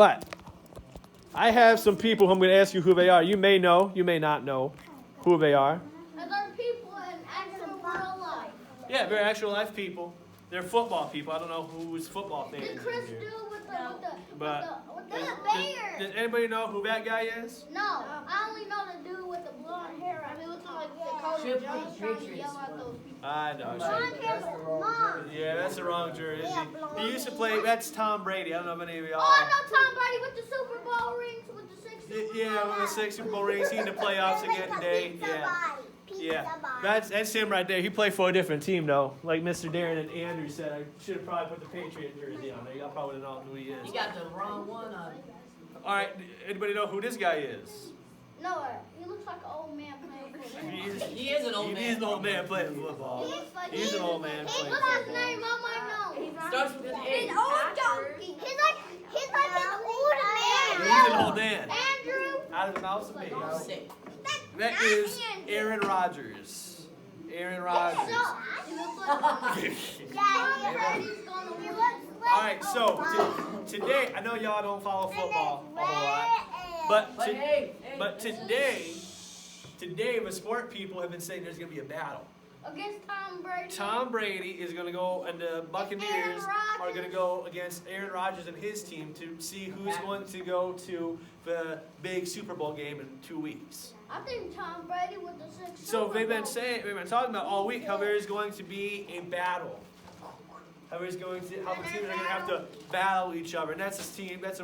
But I have some people who I'm going to ask you who they are. You may know, you may not know who they are. And they're people in actual real life. Yeah, they're actual life people. They're football people. I don't know who's football fans Did in Chris here. do with the Does bear? anybody know who that guy is? No, I only know the dude with the blonde hair. I mean, looking like Dakota Jones trying to yell at those people. I know. Blonde hair, Mom. Yeah, that's the wrong jersey. He used to play. That's Tom Brady. I don't know if any of y'all. Oh, I know Tom Brady with the Super Bowl rings, with the 6 Super Bowl Yeah, with the 6 Super Bowl rings. He's in the playoffs again today. Yeah, that's him right there. He played for a different team though. Like Mr. Darren and Andrew said, I should have probably put the Patriot jersey on there. Y'all probably don't know who he is. You got the wrong one on. All right, anybody know who this guy is? No, he looks like an old man playing football. He is an old man. He is an old man playing football. He's an old man playing What's his football. name? I might know. Starts with an A. He's old. He's like an old man. He's an old man. Andrew. Out of the mouth of me. Sick. That is Aaron Rodgers. Aaron Rodgers. All right, so today, I know y'all don't follow football a whole lot, but today the sport people have been saying there's going to be a battle. Against Tom Brady. Tom Brady is going to go, and the Buccaneers are going to go against Aaron Rodgers and his team to see who's going to go to the big Super Bowl game in 2 weeks. I think Tom Brady with the 6 So Super they've been Bowl. talking about all week how there is going to be a battle. How the teams are going to have to battle each other, and that's a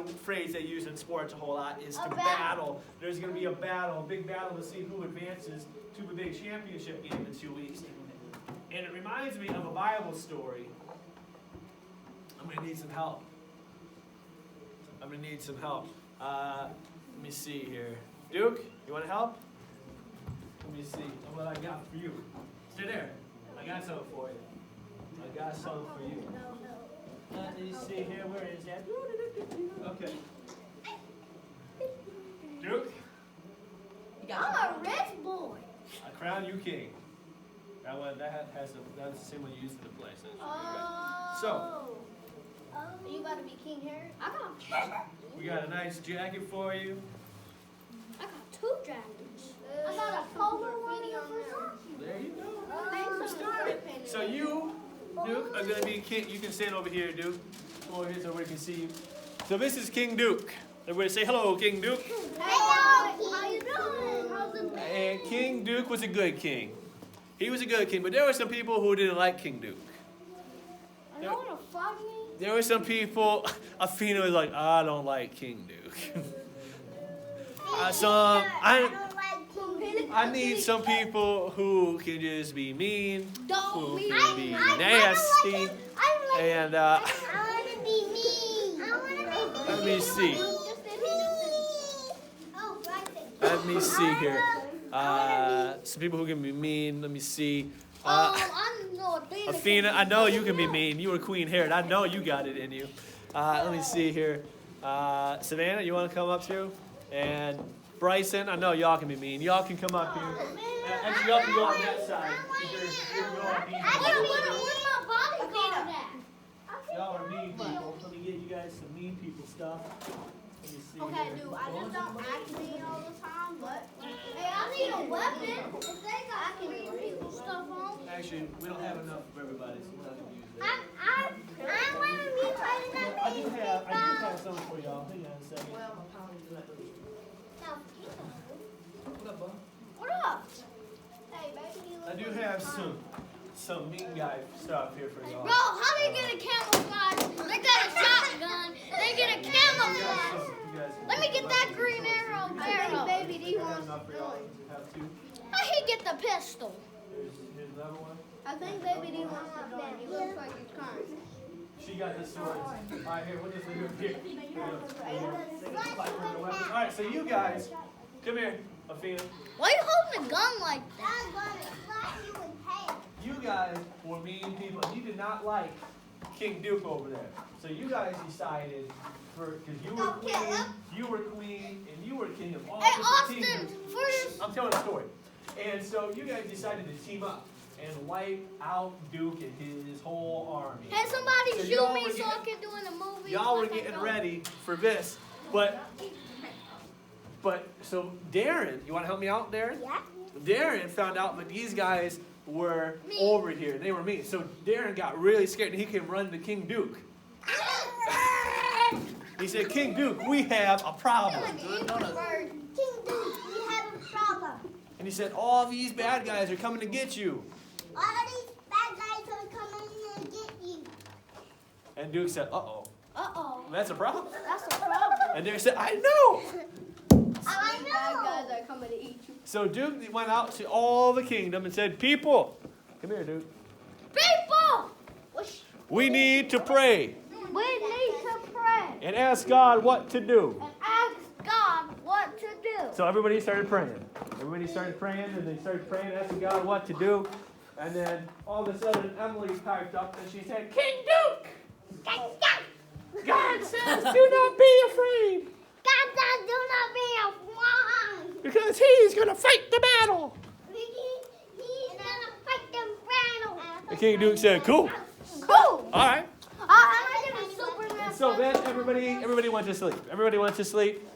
phrase they use in sports a whole lot, is to battle. There's going to be a battle, a big battle to see who advances to the big championship game in 2 weeks. And it reminds me of a Bible story. I'm going to need some help. Let me see here. Duke, you want to help? Let me see what I got for you. Stay there. I got something for you. Let me see here. Where is that? Okay. Duke, I'm a rich boy. I crown you king. That's the same one you used in the place. So. You about to be King Harry? We got a nice jacket for you. I got 2 jackets. I got a polo one on There you go. So you, Duke, are going to be king. You can stand over here, Duke. Come over here so everybody can see you. So this is King Duke. Everybody say hello, King Duke. Hello, how you doing? How's it been? And King Duke was a good king. He was a good king, but there were some people who didn't like King Duke. Are you want to fuck me? There were some people, Athena was like, I don't like King Duke. I need some people who can just be mean, who can be nasty, and I want to be mean. let me see. Let me see here. Some people who can be mean. Let me see. Athena, I know you can be mean. You were Queen Herod. I know you got it in you. Let me see here. Savannah, you want to come up too? And Bryson, I know y'all can be mean. Y'all can come up here. Actually, y'all can go on that side. Y'all are mean people. Let me get you guys some mean people stuff. Let me see Okay, here. dude, I just don't act mean all the time, but hey, I need a weapon. If they got mean people stuff on. Actually, we don't have enough for everybody, so we're not going to use it. I want to be fighting I do have something for y'all. Hang on a second. What up? Hey, baby, you look I do have some mean guy stuff here for y'all. Bro, how they get a camouflage? They got a shotgun. They get a camouflage. Let me get that green arrow there. Baby, do you want how he get the pistol? Here's another one. I think Baby D wants the gun. He looks like he's crying. She got the sword. All right, here, we'll just leave it here. All right, so you guys, come here, Athena. Why are you holding a gun like that? You guys were mean people. You did not like King Duke over there. So you guys decided, because you were queen, and you were king of all Hey, different Austin, kingdoms. first. I'm telling a story. And so you guys decided to team up and wipe out Duke and his whole army. Hey, somebody So shoot y'all me were so I can do in the movie. Y'all were getting ready for this. But so Darren, you want to help me out, Darren? Yeah. Darren found out that these guys were over here. They were mean. So Darren got really scared and he came running to King Duke. He said, King Duke, we have a problem. King Duke, we have a problem. And he said, all these bad guys are coming to get you. All these bad guys are coming to get you. And Duke said, uh-oh. Uh-oh. That's a problem. That's a problem. And Darren said, I know. I know. Bad guys are coming to eat you. So Duke went out to all the kingdom and said, people, come here, Duke. People! We need to pray We need to pray and ask God what to do. and ask God what to do. So everybody started praying. Everybody started praying, and they started praying, asking God what to do. And then all of a sudden, Emily piped up and she said, King Duke! God says, do not be afraid, God says, do not be afraid. because He's going to fight the battle. He's gonna fight the battle. And King Duke said, cool. Cool. All right. I'm gonna Superman. So then everybody went to sleep. Everybody went to sleep.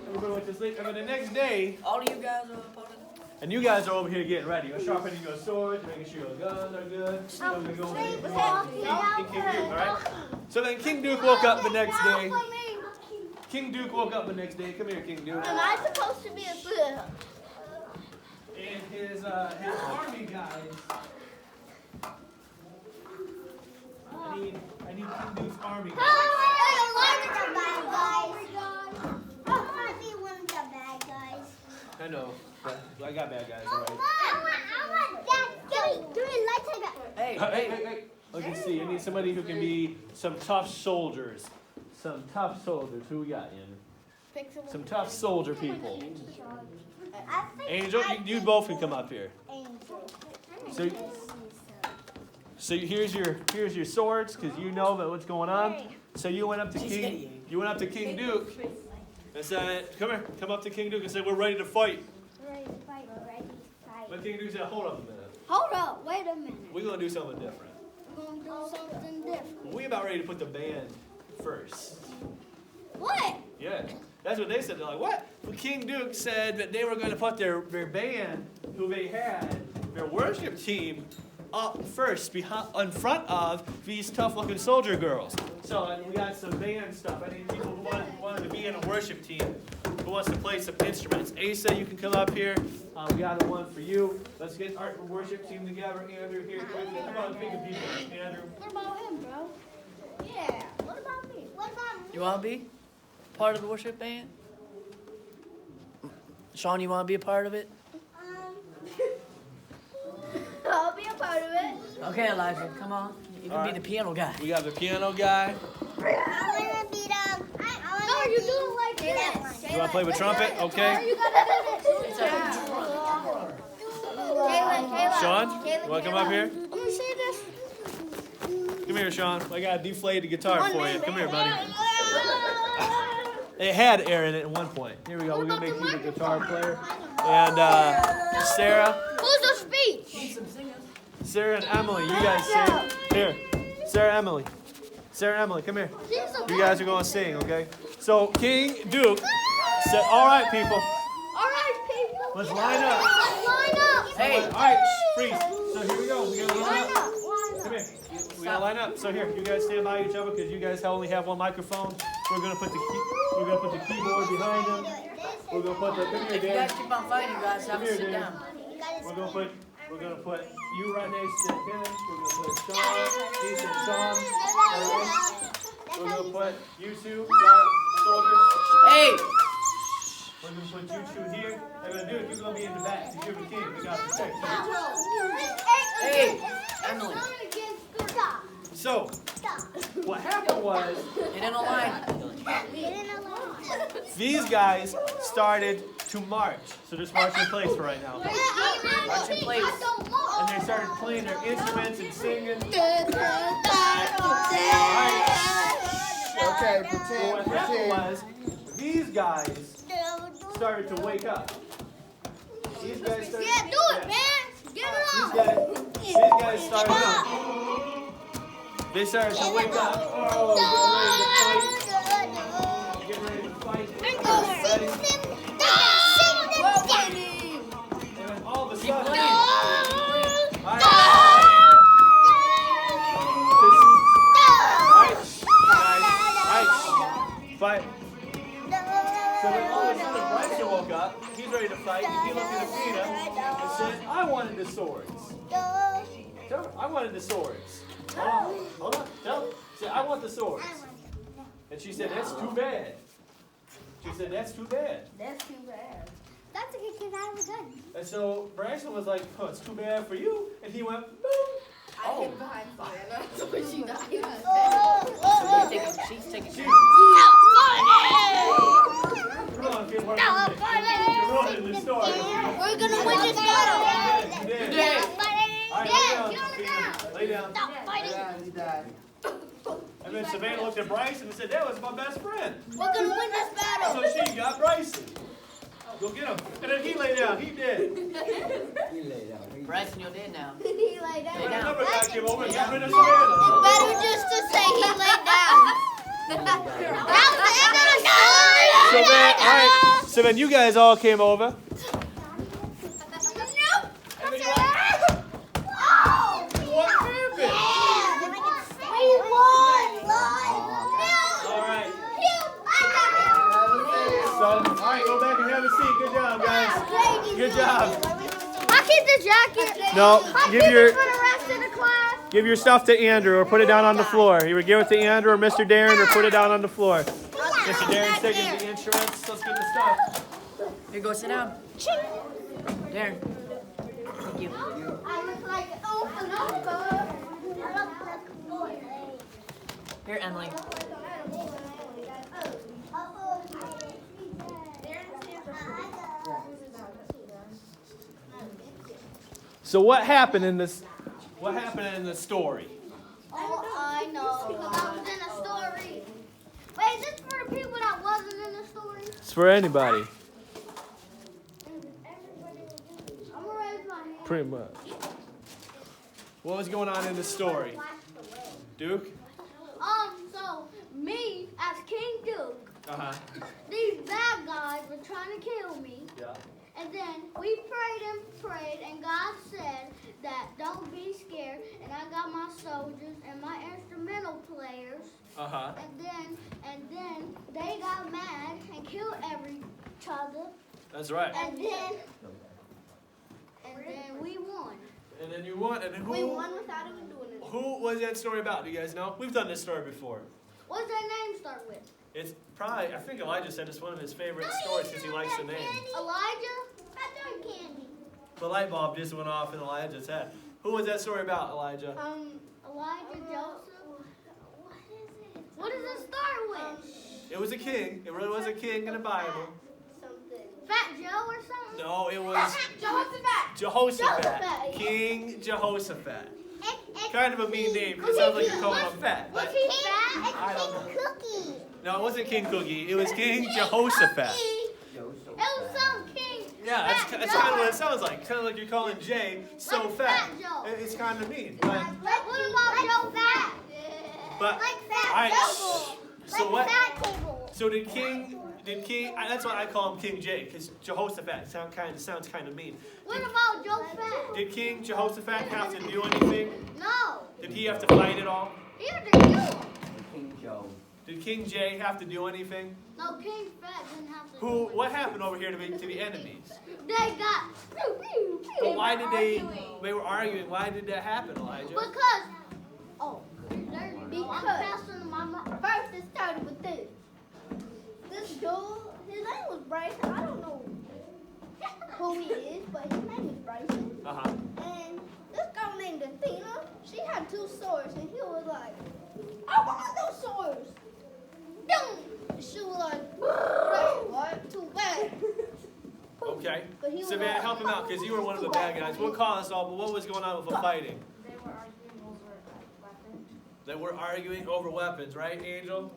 Everybody went to sleep. And then the next day, All of you guys are part of it? and you guys are over here getting ready. You're sharpening your swords, making sure your guns are good. You're gonna go over here and King Duke, all right? So then King Duke woke up the next day. King Duke woke up the next day. Come here, King Duke. Am I supposed to be a fool? And his army guys. I need King Duke's army guys. I want to be one of the bad guys. I know. But I got bad guys, all I right? want that. Give me lightsaber. Hey, Hey. Let me see. I need somebody who can be some tough soldiers. Some tough soldiers. Who we got, Ian? Some tough soldier people. Angel, you both can come up here. So here's your swords, because you know that what's going on. So you went up to King Duke and said, "Come here, come up to King Duke and say we're ready to fight." But King Duke said, "Hold up a minute. Hold up, wait a minute. We're gonna do something different. We're gonna do something different. We about ready to put the band first." What? Yeah, that's what they said. They're like, "What?" But King Duke said that they were going to put their band, who they had, their worship team, up first, in front of these tough-looking soldier girls. So we got some band stuff. I need people who wanted to be in a worship team, who wants to play some instruments. Asa, you can come up here. We got one for you. Let's get our worship team together. Andrew, here. Come on, think of people. Andrew. What about him, bro? Yeah. What about me? What about me? you want to be part of the worship band? Sean, you want to be a part of it? I'll be a part of it. Okay, Elijah, come on. You can be the piano guy. We got the piano guy. I wanna be the. No, you do it like this. You want to play with trumpet? Okay. You gotta do this. Kayla. Sean, you want to come up here? Let me see this. Come here, Sean. I got a deflated guitar for you. Come here, buddy. It had air in it at one point. Here we go. We're going to make you the guitar player. And Sarah. Who's the speech? Sarah and Emily, you guys sing. Here. Sarah, Emily. Sarah, Emily, come here. You guys are going to sing, okay? So King Duke said, all right, people. All right, people. Let's line up. Let's line up. Hey. All right, freeze. So here we go. We're going to line Line up. up. Come here. We gotta line up. So here, you guys stand by each other because you guys only have one microphone. We're gonna put the keyboard behind them. We're gonna put the come here, If you Dan. guys keep on fighting, you guys have Come to here, sit Dan. down. We're gonna put you right next to him. We're gonna put Sean, Ethan, Sean. We're gonna put you two soldiers. Hey, We're gonna put you two here. And then Duke, you're gonna be in the back. You're the king. We got to protect you. hey, Emily, So what happened was get in a line. these guys started to march. So just march in place for right now. March in place. And they started playing their instruments and singing. Okay, So what happened was these guys started to wake up. These guys started. Yeah, do it, man. Get it on. These guys started up. They started to wake up. Oh, getting ready to fight. I'm gonna Ready? sing them down. And then all of a Keep sudden, playing. Alright, but so then all of a sudden Bryson woke up. He's ready to fight. And he looked at Athena and said, "I wanted the swords. Tell her, I wanted the swords. Hold on. Tell her. Say, I want the swords." And she said, "That's too bad." She said, "That's too bad." That's too bad. That's okay, because I was good. And so Bryson was like, "Oh, it's too bad for you." And he went, "Boom." Oh. Oh, She's taking She, it. come on, kid, you're ruining the story. We're gonna win this battle. You did. You did. All right, Yeah, lay down, get on the Athena. ground. Lay down. Stop fighting. And then Savannah looked at Bryson and said, "That was my best friend." We're gonna win this battle. So she got Bryson. Go get him. And then he lay down. He did. Bryson, you're dead now. He laid Lay down. down. Another guy came over and got rid of Savannah. Better just to say he laid down. That was the end of the story. So then, all right. So then you guys all came over. Nope. And then you went, Oh. "What happened?" We won. All right. So, all right, go back and have a seat. Good job, guys. Good job. I keep the jacket. No, I give keep your- it for the rest of the class. Give your stuff to Andrew or put it down on the floor. You would give it to Andrew or Mr. Darren or put it down on the floor. Mr. Darren's taking the instruments. Let's get the stuff. Here, go sit down. Darren. Thank you. I look like an open over. Here, Emily. So what happened in this? What happened in the story? Oh, I know. Because I was in a story. Wait, is this for the people that wasn't in the story? It's for anybody, I'm gonna raise my hand. pretty much. What was going on in the story? Duke? So me as King Duke, Uh-huh. these bad guys were trying to kill me. Yeah. And then we prayed, and God said that don't be scared. And I got my soldiers and my instrumental players. Uh-huh. And then they got mad and killed each other. That's right. And then we won. And then you won. And then We won without even doing it. who was that story about? Do you guys know? We've done this story before. What's their name start with? It's probably, I think Elijah said it's one of his favorite stories because he likes the name. Elijah? I done candy. The light bulb just went off in Elijah's head. Who was that story about, Elijah? Elijah Joseph. What does it start with? It was a king. It really was a king in the Bible. Fat Joe or something? No, it was Jehoshaphat. Jehoshaphat. Jehoshaphat. King Jehoshaphat. Kind of a mean name because it sounds like you're calling him fat. Was But he fat? I don't know. Cookie. No, it wasn't King Cookie. It was King Jehoshaphat. It was some king. Yeah, that's kind of what it sounds like. Kind of like you're calling Jay so Like fat. Fat Joe. It's kind of mean. But, What about Joe Fat? but Like all Fat right. Table. So Like what? Fat Table. So did King? That's why I call him King Jay, because Jehoshaphat sounds kind of mean. What about Joe Fat? Did King Jehoshaphat have to do anything? No. Did he have to fight at all? He had to kill him. Did King Jay have to do anything? No, King Fat didn't have to. Who? What happened over here to the enemies? They got. But why did they were arguing? Why did that happen, Elijah? Because. Oh. Because. First, it started with this. This dude, his name was Bryson. I don't know who he is, but his name is Bryson. Uh-huh. And this girl named Athena, she had 2 swords, and he was like, I want those swords. Boom! She was like, what? Too bad. Okay. But he was Savannah, like, help him out, because you were one of the bad guys. We'll call us all, but what was going on with the fighting? They were arguing over weapons, right, Angel?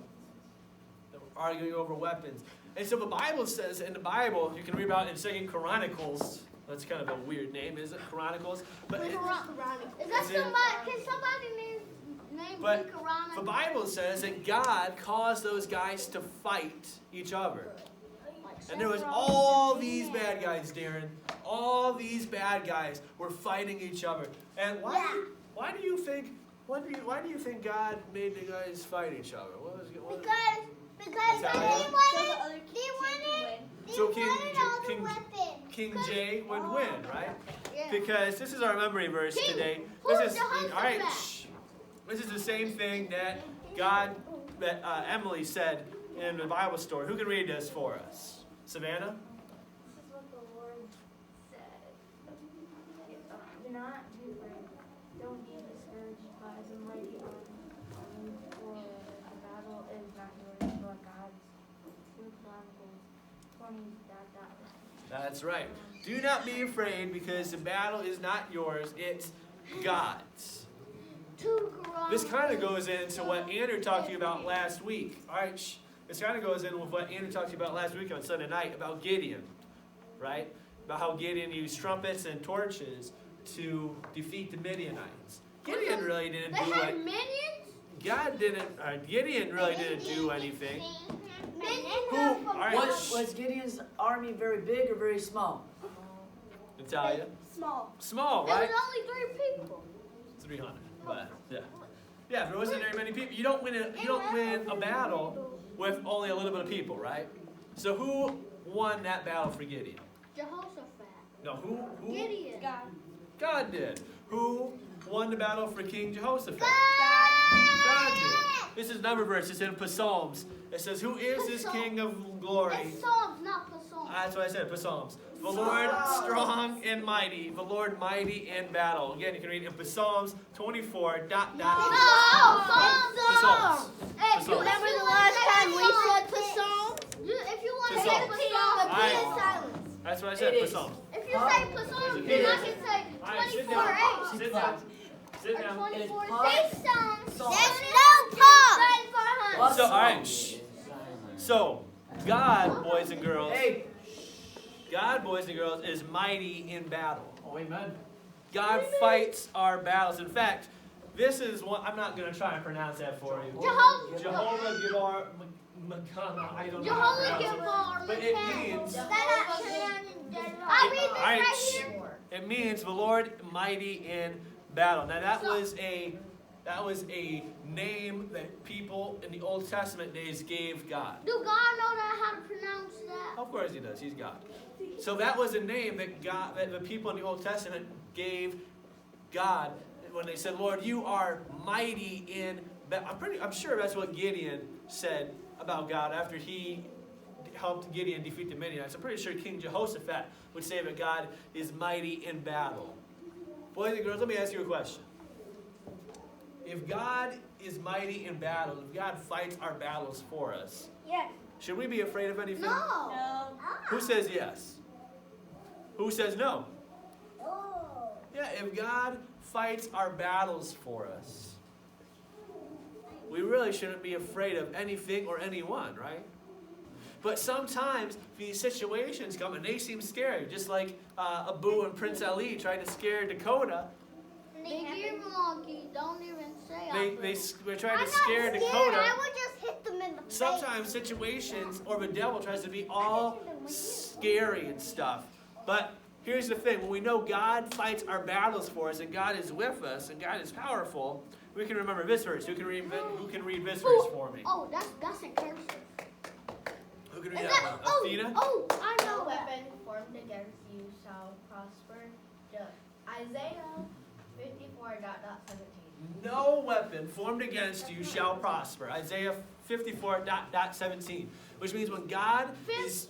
They were arguing over weapons. And so the Bible says, in the Bible, you can read about it in 2 Chronicles. That's kind of a weird name, isn't it? Chronicles. But Is that Is it- somebody? Can somebody name name But be Quran. the Bible says that God caused those guys to fight each other. And there was all these bad guys, Darren. All these bad guys were fighting each other. And why do you think God made the guys fight each other? Because King Jay would win, right? Yeah. Because this is our memory verse today. This is the same thing that Emily said in the Bible story. Who can read this for us? Savannah? This is what the Lord said. Do not be afraid. Don't be discouraged by the mighty army, for the battle is not yours, but God's. 2 Chronicles 20. That's right. Do not be afraid because the battle is not yours, it's God's. This kind of goes into what Andrew talked to you about last week. All right, this kind of goes in with what Andrew talked to you about last week on Sunday night about Gideon, right? About how Gideon used trumpets and torches to defeat the Midianites. Gideon really didn't do it. Gideon really didn't do anything. Was Gideon's army very big or very small? Natalia? Small. Small, There right? was only 3 people. 300, but yeah. Yeah, there wasn't very many people. You don't win a battle with only a little bit of people, right? So who won that battle for Gideon? Jehoshaphat. No, who? Gideon. God did. Who won the battle for King Jehoshaphat? God did. This is another verse. It's in Psalms. It says, "Who is this King of glory?" It's Psalms, not Psalms. That's what I said. Psalms. The Lord strong and mighty. The Lord mighty in battle. Again, you can read in Psalms 24. Psalms. Hey, do you remember the last time we said Psalms? If you want to say Psalms, be in silence. That's what I said. Psalms. If you say Psalms, then I can say 24:8. Sit down. Sit down. 24:8. Psalms. Psalms. So, all right. Shh. So, God, boys and girls. Hey. God, boys and girls, is mighty in battle. Oh, amen. God fights our battles. In fact, this is one. I'm not going to try and pronounce that for you. Jehovah Gibar Makana. I don't know how to pronounce it. But it means. It means the Lord mighty in battle. Now that was a name that people in the Old Testament days gave God. Do God know how to pronounce that? Of course He does. He's God. So that was a name that the people in the Old Testament gave God when they said, "Lord, you are mighty in battle." I'm sure that's what Gideon said about God after he helped Gideon defeat the Midianites. I'm pretty sure King Jehoshaphat would say that God is mighty in battle. Boys and girls, let me ask you a question. If God is mighty in battle, if God fights our battles for us, should we be afraid of anything? No. Who says yes? Who says no? Yeah, if God fights our battles for us, we really shouldn't be afraid of anything or anyone, right? But sometimes these situations come and they seem scary, just like Abu and Prince Ali tried to scare Dakota. Big monkey, don't even say They tried to scare Dakota. I would just hit them in the face. Sometimes situations or the devil tries to be all scary and stuff. But here's the thing. When we know God fights our battles for us and God is with us and God is powerful, we can remember this verse. Who can read this verse for me? Oh, that's in cursive. Who can read that one? Athena? Oh, I know No that. weapon formed against you shall prosper. Isaiah 54:17. No weapon formed against you shall prosper. Isaiah 54:17. Which means when God is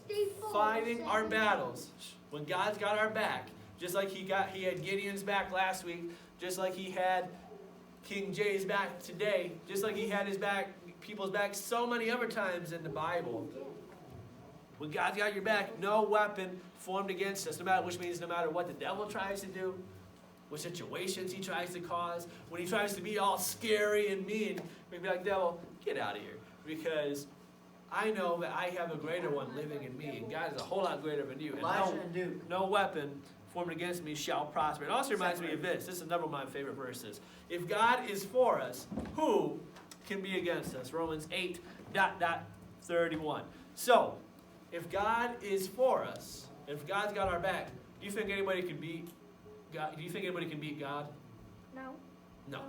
fighting our battles, when God's got our back, just like he had Gideon's back last week, just like he had King Jay's back today, just like he had his back, people's back so many other times in the Bible. When God's got your back, no weapon formed against us, which means no matter what the devil tries to do, what situations he tries to cause, when he tries to be all scary and mean, we'd be like, devil, get out of here. Because I know that I have a greater one living in me, and God is a whole lot greater than you. And Elijah and Duke. no weapon formed against me shall prosper. It also reminds me of this. This is another one of my favorite verses. If God is for us, who can be against us? Romans 8:31. So, if God is for us, if God's got our back, do you think anybody can beat God? Do you think anybody can beat God? No. No.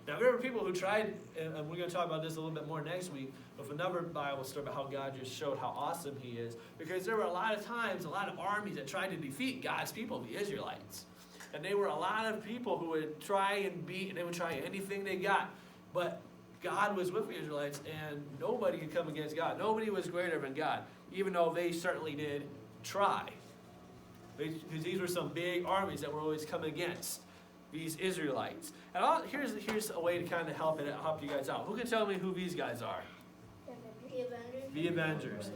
Now, there were people who tried, and we're going to talk about this a little bit more next week, with another Bible story about how God just showed how awesome He is. Because there were a lot of times, a lot of armies that tried to defeat God's people, the Israelites. And they were a lot of people who would try and beat, and they would try anything they got. But God was with the Israelites, and nobody could come against God. Nobody was greater than God, even though they certainly did try. Because these were some big armies that were always coming against these Israelites. And here's a way to kind of help you guys out. Who can tell me who these guys are? The Avengers.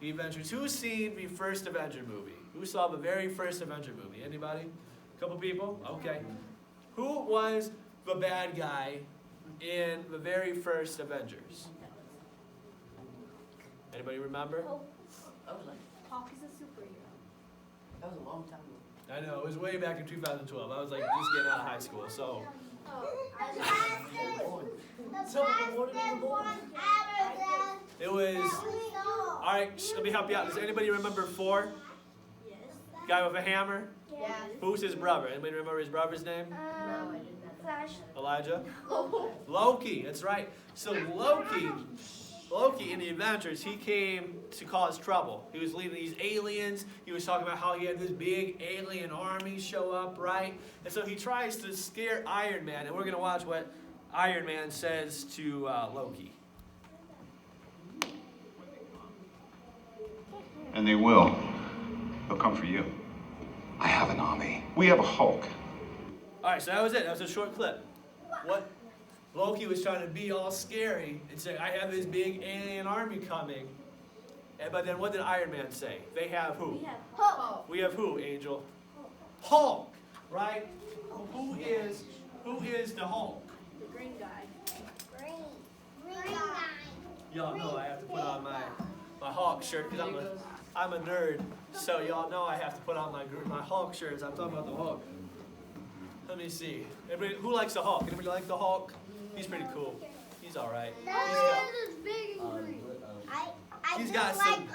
The Avengers. Who's seen the first Avenger movie? Who saw the very first Avenger movie? Anybody? A couple people? Okay. Who was the bad guy in the very first Avengers? Anybody remember? That was like, Hawk is a superhero. that was a long time ago. I know, it was way back in 2012. I was like just getting out of high school, so. It was, alright, let me help you out. Does anybody remember Thor? Yes. Guy with a hammer? Yeah. Who's his brother? Anybody remember his brother's name? Flash. Elijah? Loki, that's right. So Loki in the Avengers, he came to cause trouble. He was leading these aliens. He was talking about how he had this big alien army show up, right? And so he tries to scare Iron Man, and we're going to watch what Iron Man says to Loki. And they will. They'll come for you. I have an army. We have a Hulk. All right, so that was it. That was a short clip. What Loki was trying to be all scary and say, I have this big alien army coming. But then what did Iron Man say? They have who? We have Hulk. We have who, Angel? Hulk, right? Who is the Hulk? The green guy. Y'all know I have to put on my Hulk shirt because I'm a nerd. So y'all know I have to put on my Hulk shirts. I'm talking about the Hulk. Let me see. Everybody, who likes the Hulk? Anybody like the Hulk? He's pretty cool. He's all right. He's got some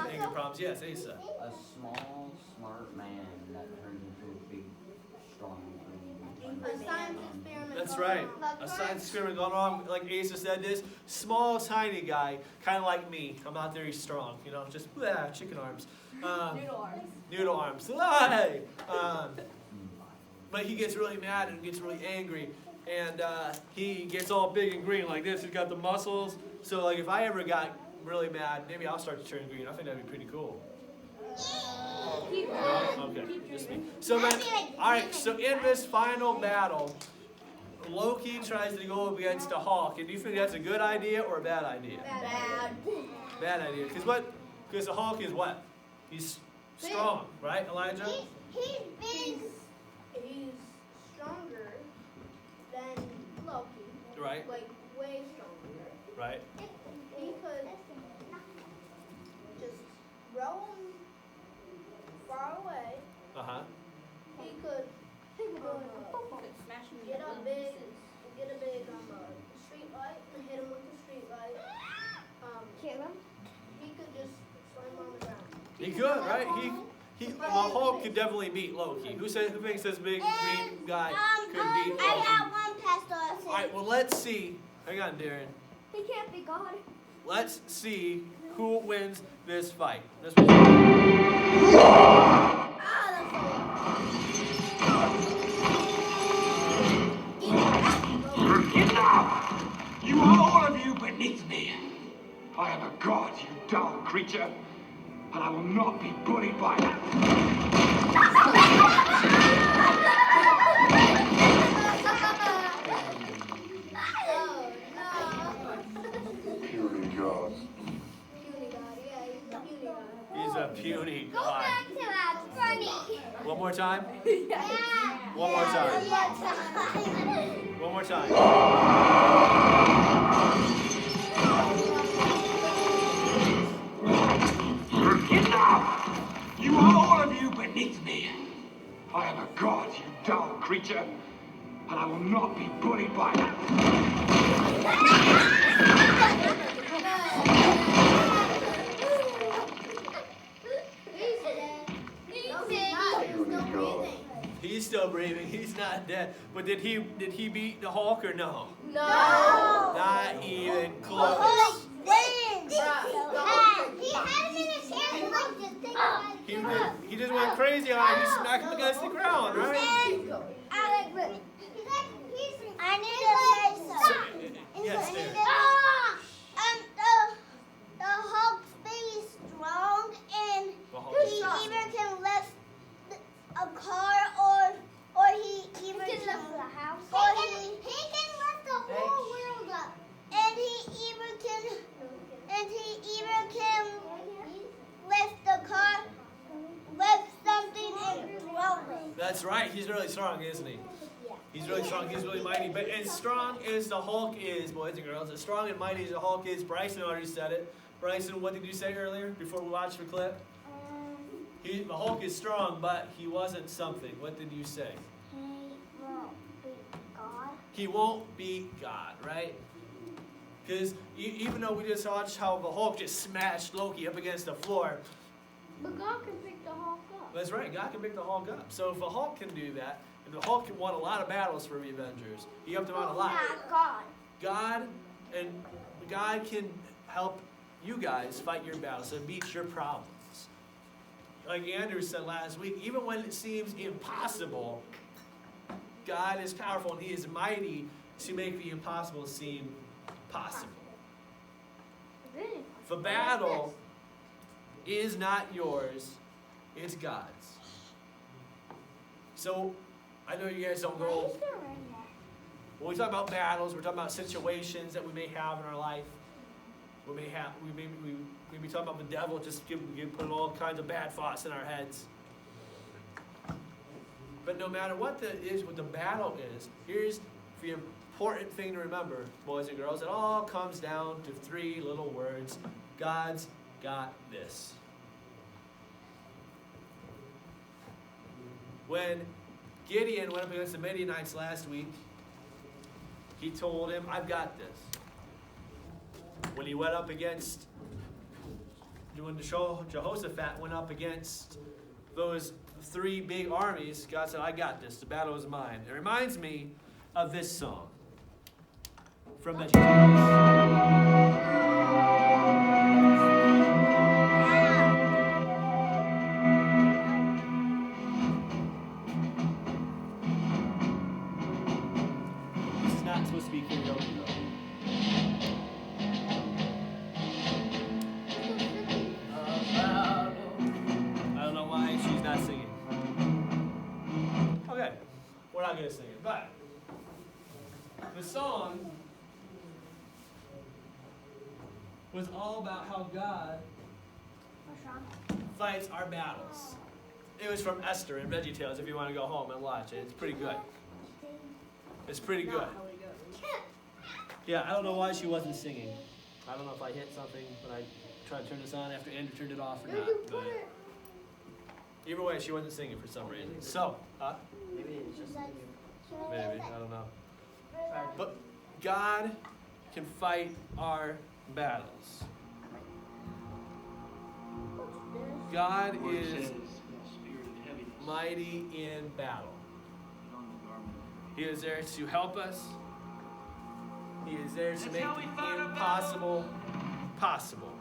anger problems. Yes, Asa. A small, smart man that turns into a big, strong A science experiment. That's right. A science experiment going on. Like Asa said, this small, tiny guy, kind of like me. I'm not very strong, you know, just chicken arms. Noodle arms. Noodle arms. Hey! But he gets really mad and gets really angry. And he gets all big and green like this. He's got the muscles. So like if I ever got really mad, maybe I'll start to turn green. I think that'd be pretty cool. Okay, just me. So then, all right. So in this final battle, Loki tries to go up against the Hulk. And do you think that's a good idea or a bad idea? Bad idea. Because the Hulk is what? He's strong, right, Elijah? He's stronger than Loki. Right. Like, way stronger. Right. He could just throw him far away. Uh-huh. He could get a big street light and hit him with the street light. Kill him. He could just slam on the ground. He could, right? The Hulk could definitely beat Loki. Who thinks this big green guy could beat Loki? I got one, Pastor. All right, well, let's see. Hang on, Darren. He can't be God. Let's see who wins this fight. Enough! You are all of you beneath me. I am a god, you dull creature. And I will not be bullied by that. Puny god. He's a puny Go god. back to that funny. One more time? Yeah. One more time. One more time. Enough! You are all of you beneath me. I am a god, you dull creature, and I will not be bullied by that. He's still breathing. He's not dead. But did he beat the Hulk or no? No. Not even close. He just went crazy on it. He smacked him against the ground, right? I need to say something. Yes, there. The Hulk's very strong, and he either can lift a car or he either can lift the house. Or he can lift the whole world up. And he either can lift the car, lift something and throw it. That's right. He's really strong, isn't he? He's really strong. He's really mighty. But as strong as the Hulk is, boys and girls, as strong and mighty as the Hulk is, Bryson already said it. Bryson, what did you say earlier before we watched the clip? The Hulk is strong, but he wasn't something. What did you say? He won't beat God. He won't beat God, right? Because even though we just watched how the Hulk just smashed Loki up against the floor, But God can pick the Hulk up. that's right, God can pick the Hulk up. So if the Hulk can do that, and the Hulk won a lot of battles for the Avengers, he helped them out a lot. Not God. God can help you guys fight your battles and beat your problems. Like Andrew said last week, even when it seems impossible, God is powerful and He is mighty to make the impossible seem possible. The battle is not yours, it's God's. So, I know you guys don't go, when we talk about battles, we're talking about situations that we may have in our life. We may be talking about the devil, just put all kinds of bad thoughts in our heads. But no matter what the battle is, here's the important thing to remember, boys and girls. It all comes down to 3 little words. God's got this. When Gideon went up against the Midianites last week, he told him, I've got this. When he went up against, when Jehoshaphat went up against those 3 big armies, God said, I got this. The battle is mine. It reminds me of this song from the This is not supposed to be karaoke, though. I don't know why she's not singing. Okay, we're not going to sing it, but the song was all about how God fights our battles. It was from Esther and VeggieTales if you want to go home and watch it. It's pretty good. It's pretty good. Yeah, I don't know why she wasn't singing. I don't know if I hit something when I tried to turn this on after Andrew turned it off or not. But either way, she wasn't singing for some reason. So, Maybe it's just maybe, I don't know. But God can fight our battles. God is mighty in battle. He is there to help us. He is there to make the impossible possible.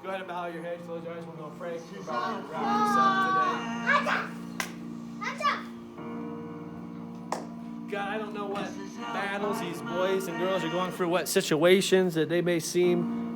Go ahead and bow your head, close your eyes. We're going to pray. We're about to wrap this up today. God, I don't know what battles these boys and girls are going through, what situations that they may seem